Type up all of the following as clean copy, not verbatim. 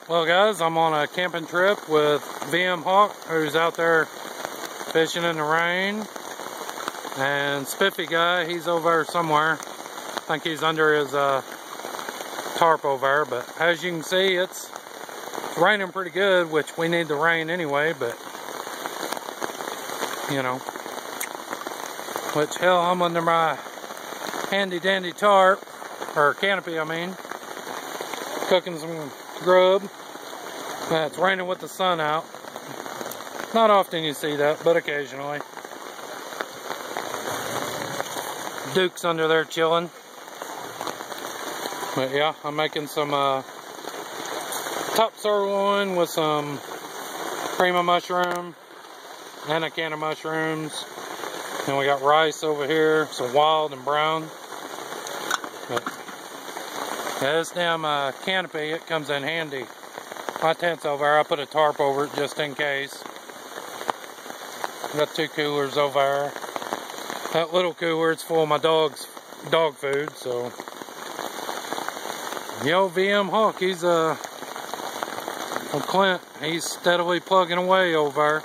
Well guys, I'm on a camping trip with VMHawke, who's out there fishing in the rain. And Spiffyguy, he's over there somewhere. I think he's under his tarp over there. But as you can see, it's raining pretty good, which we need the rain anyway, but you know. Which, hell, I'm under my handy dandy tarp, or canopy I mean, cooking some grub. It's raining with the sun out. Not often you see that, but occasionally. Duke's under there chilling. But yeah, I'm making some top sirloin with some cream of mushroom and a can of mushrooms. And we got rice over here, some wild and brown. But yeah, this damn canopy, it comes in handy. My tent's over there, I put a tarp over it just in case. Got 2 coolers over there. That little cooler, it's full of my dog food, so. Yo, VMHawke, he's well, Clint, he's steadily plugging away over there.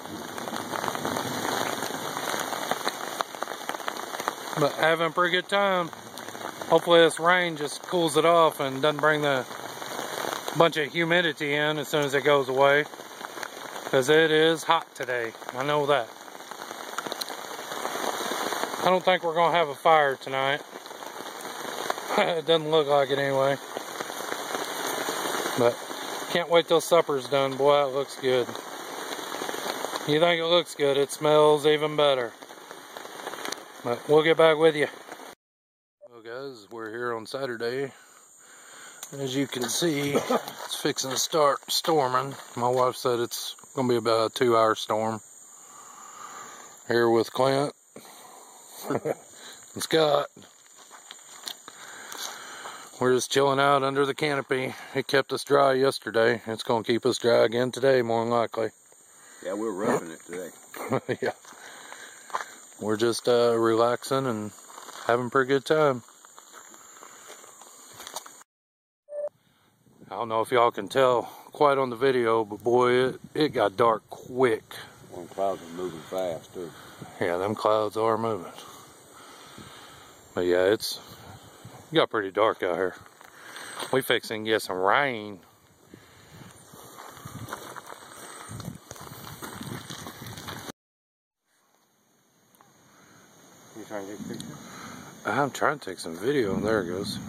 But having a pretty good time. Hopefully this rain just cools it off and doesn't bring the bunch of humidity in as soon as it goes away, because it is hot today. I know that. I don't think we're gonna have a fire tonight. It doesn't look like it anyway. But can't wait till supper's done. Boy, it looks good. You think it looks good, it smells even better. But we'll get back with you. Well guys, we're here on Saturday. As you can see, it's fixing to start storming. My wife said it's going to be about a 2-hour storm. Here with Clint and Scott. We're just chilling out under the canopy. It kept us dry yesterday. It's going to keep us dry again today, more than likely. Yeah, we're roughing it today. Yeah. We're just relaxing and having a pretty good time. I don't know if y'all can tell quite on the video, but boy, it got dark quick. Them clouds are moving fast too. Yeah, them clouds are moving. But yeah, it got pretty dark out here. We fixing to get some rain. You trying to take pictures? I'm trying to take some video. There it goes.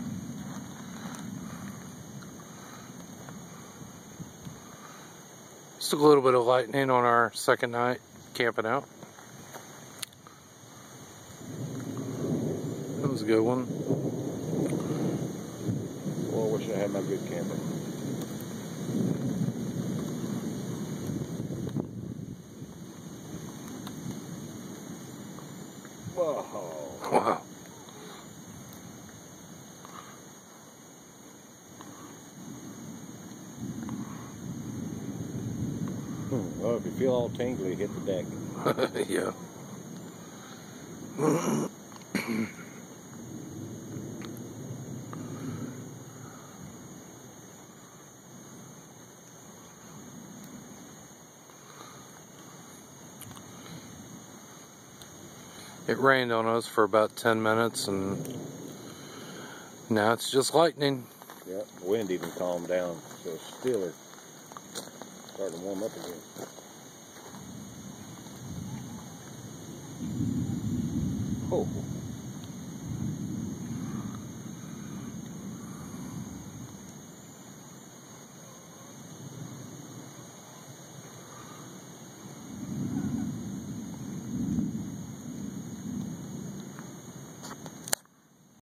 Just a little bit of lightning on our second night camping out. That was a good one. Well, I wish I had my good camera. Whoa. Wow. Well, if you feel all tingly, hit the deck. Yeah. It rained on us for about 10 minutes and now it's just lightning. Yep, the wind even calmed down, so it's stiller. Starting to warm up again. Oh.